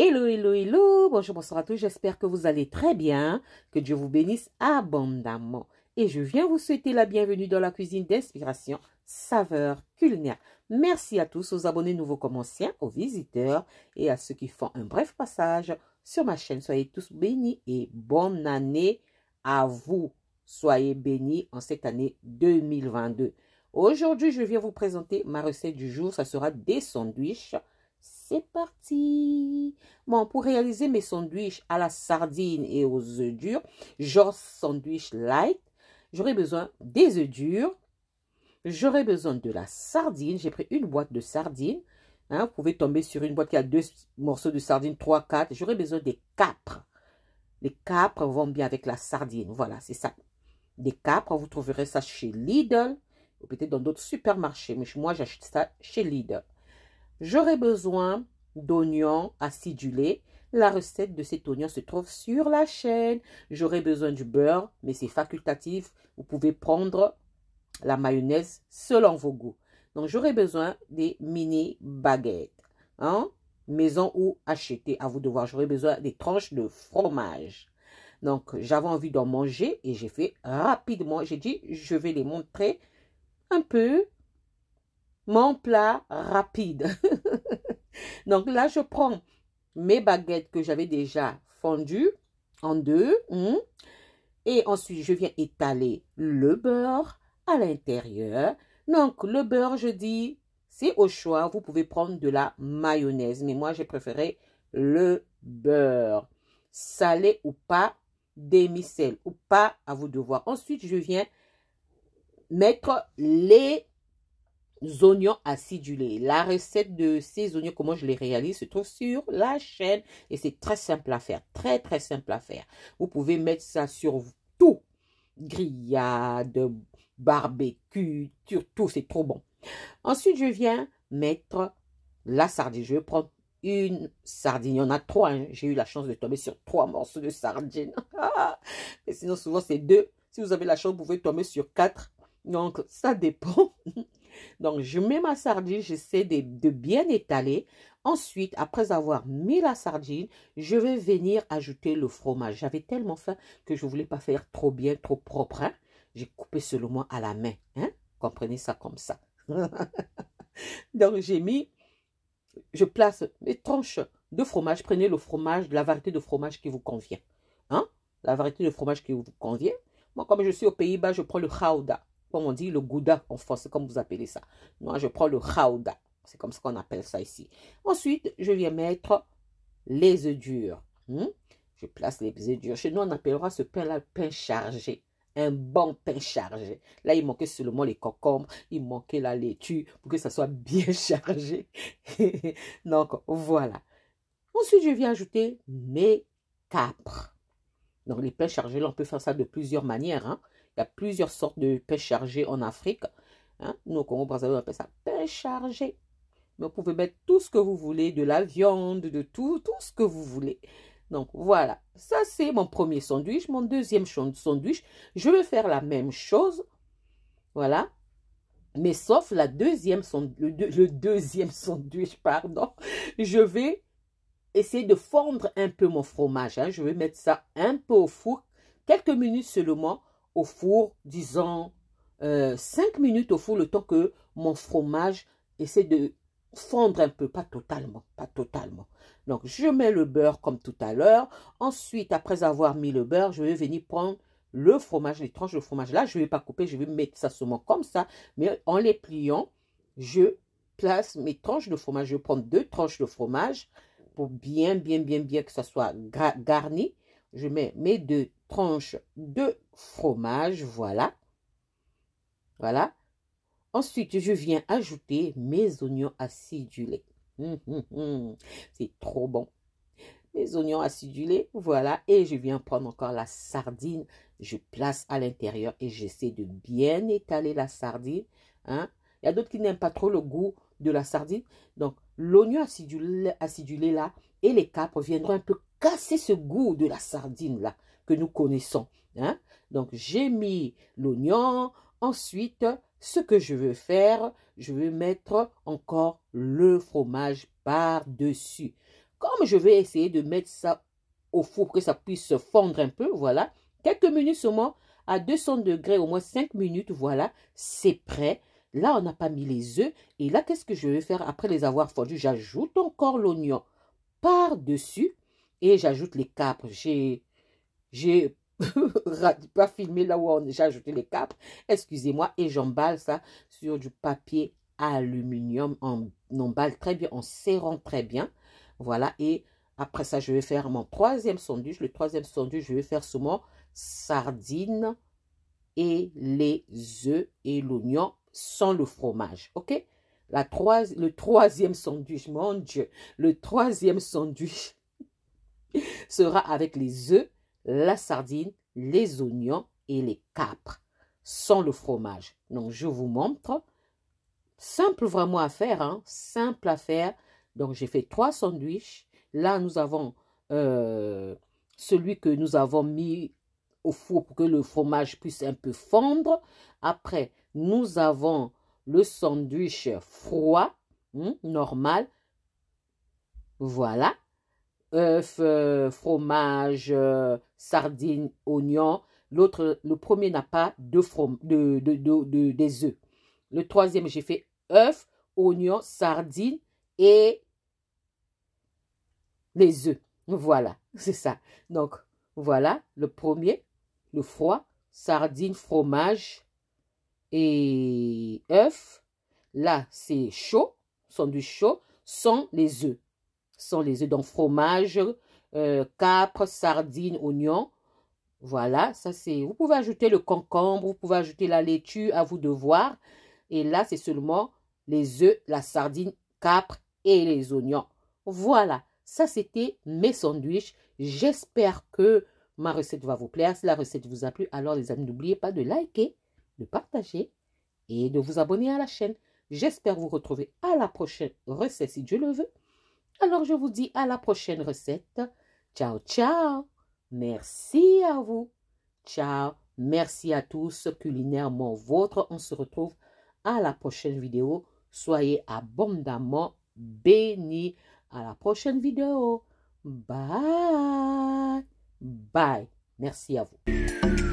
Hello, hello, hello, bonjour, bonsoir à tous, j'espère que vous allez très bien, que Dieu vous bénisse abondamment. Et je viens vous souhaiter la bienvenue dans la cuisine d'inspiration, saveur culinaire. Merci à tous, aux abonnés nouveaux comme anciens, aux visiteurs et à ceux qui font un bref passage sur ma chaîne. Soyez tous bénis et bonne année à vous. Soyez bénis en cette année 2022. Aujourd'hui, je viens vous présenter ma recette du jour, ça sera des sandwichs. C'est parti! Bon, pour réaliser mes sandwichs à la sardine et aux œufs durs, genre sandwich light, j'aurai besoin des œufs durs, j'aurai besoin de la sardine. J'ai pris une boîte de sardines. Hein, vous pouvez tomber sur une boîte qui a 2 morceaux de sardine, 3, 4. J'aurai besoin des capres. Les capres vont bien avec la sardine. Voilà, c'est ça. Des capres, vous trouverez ça chez Lidl ou peut-être dans d'autres supermarchés. Mais moi, j'achète ça chez Lidl. J'aurai besoin d'oignons acidulés. La recette de cet oignon se trouve sur la chaîne. J'aurai besoin du beurre, mais c'est facultatif. Vous pouvez prendre la mayonnaise selon vos goûts. Donc, j'aurai besoin des mini baguettes. Hein? Maison ou achetées, à vous de voir. J'aurai besoin des tranches de fromage. Donc, j'avais envie d'en manger et j'ai fait rapidement. J'ai dit, je vais les montrer un peu. Mon plat rapide. Donc là, je prends mes baguettes que j'avais déjà fondues en deux. Et ensuite, je viens étaler le beurre à l'intérieur. Donc, le beurre, je dis, c'est au choix. Vous pouvez prendre de la mayonnaise. Mais moi, j'ai préféré le beurre. Salé ou pas, demi-sel ou pas, à vous de voir. Ensuite, je viens mettre les oignons acidulés. La recette de ces oignons, comment je les réalise, se trouve sur la chaîne et c'est très simple à faire. Très, très simple à faire. Vous pouvez mettre ça sur tout. Grillade, barbecue, sur tout, c'est trop bon. Ensuite, je viens mettre la sardine. Je vais prendre une sardine. Il y en a 3. Hein. J'ai eu la chance de tomber sur 3 morceaux de sardine. Et sinon, souvent, c'est 2. Si vous avez la chance, vous pouvez tomber sur 4. Donc, ça dépend. Donc, je mets ma sardine, j'essaie de bien étaler. Ensuite, après avoir mis la sardine, je vais venir ajouter le fromage. J'avais tellement faim que je ne voulais pas faire trop bien, trop propre. Hein? J'ai coupé seulement à la main. Hein? Comprenez ça comme ça. Donc, je place mes tranches de fromage. Prenez le fromage, la variété de fromage qui vous convient. Hein? La variété de fromage qui vous convient. Moi, comme je suis aux Pays-Bas, je prends le Gouda. Comme on dit, le Gouda en français, comme vous appelez ça. Moi, je prends le Gouda. C'est comme ça qu'on appelle ça ici. Ensuite, je viens mettre les œufs durs. Je place les œufs durs. Chez nous, on appellera ce pain-là le pain chargé. Un bon pain chargé. Là, il manquait seulement les concombres. Il manquait la laitue pour que ça soit bien chargé. Donc, voilà. Ensuite, je viens ajouter mes capres. Donc, les pains chargés, là, on peut faire ça de plusieurs manières. Hein. Il y a plusieurs sortes de pains chargés en Afrique. Hein. Nous, au Congo-Brazzaville, on appelle ça pain chargé. Mais vous pouvez mettre tout ce que vous voulez, de la viande, de tout ce que vous voulez. Donc, voilà. Ça, c'est mon premier sandwich. Mon deuxième sandwich, je vais faire la même chose. Voilà. Mais sauf le deuxième sandwich, pardon. Je vais essayer de fondre un peu mon fromage. Hein. Je vais mettre ça un peu au four. Quelques minutes seulement au four. Disons 5 minutes au four. Le temps que mon fromage essaie de fondre un peu. Pas totalement. Pas totalement. Donc, je mets le beurre comme tout à l'heure. Ensuite, après avoir mis le beurre, je vais venir prendre le fromage, les tranches de fromage. Là, je ne vais pas couper. Je vais mettre ça seulement comme ça. Mais en les pliant, je place mes tranches de fromage. Je prends 2 tranches de fromage. Pour bien que ça soit garni, je mets mes 2 tranches de fromage, voilà. Voilà. Ensuite, je viens ajouter mes oignons acidulés. C'est trop bon. Mes oignons acidulés, voilà. Et je viens prendre encore la sardine. Je place à l'intérieur et j'essaie de bien étaler la sardine. Hein. Il y a d'autres qui n'aiment pas trop le goût de la sardine. Donc, l'oignon acidulé là et les capres viendront un peu casser ce goût de la sardine là que nous connaissons. Hein? Donc, j'ai mis l'oignon. Ensuite, ce que je veux faire, je vais mettre encore le fromage par-dessus. Comme je vais essayer de mettre ça au four pour que ça puisse se fondre un peu, voilà. Quelques minutes seulement, à 200 degrés, au moins 5 minutes, voilà. C'est prêt. Là, on n'a pas mis les œufs. Et là, qu'est-ce que je vais faire après les avoir fondus? J'ajoute encore l'oignon par-dessus et j'ajoute les capres. J'ai pas filmé là où j'ai ajouté les capres. Excusez-moi. Et j'emballe ça sur du papier aluminium. On emballe très bien, en serrant très bien. Voilà. Et après ça, je vais faire mon troisième sandwich. Le troisième sandwich, je vais faire seulement sardines et les œufs et l'oignon sans le fromage. OK? Le troisième sandwich, mon Dieu, le troisième sandwich sera avec les œufs, la sardine, les oignons et les capres, sans le fromage. Donc, je vous montre. Simple vraiment à faire, hein? Simple à faire. Donc, j'ai fait 3 sandwichs. Là, nous avons celui que nous avons mis au four pour que le fromage puisse un peu fondre. Après, nous avons le sandwich froid, normal. Voilà. Œuf, fromage, sardines, oignons. L'autre, le premier n'a pas des œufs. Le troisième, j'ai fait œuf, oignons, sardines et les œufs. Voilà, c'est ça. Donc, voilà, le premier, le froid, sardines, fromage et œuf. Là, c'est chaud, sandwich chaud, sans les œufs. Sans les œufs, donc fromage, capre, sardines, oignons. Voilà, ça c'est... Vous pouvez ajouter le concombre, vous pouvez ajouter la laitue, à vous de voir. Et là, c'est seulement les œufs, la sardine, capre et les oignons. Voilà, ça c'était mes sandwichs. J'espère que ma recette va vous plaire. Si la recette vous a plu, alors les amis, n'oubliez pas de liker, de partager et de vous abonner à la chaîne. J'espère vous retrouver à la prochaine recette si Dieu le veut. Alors je vous dis à la prochaine recette. Ciao, ciao. Merci à vous. Ciao. Merci à tous. Culinairement vôtre. On se retrouve à la prochaine vidéo. Soyez abondamment bénis. À la prochaine vidéo. Bye. Bye. Merci à vous.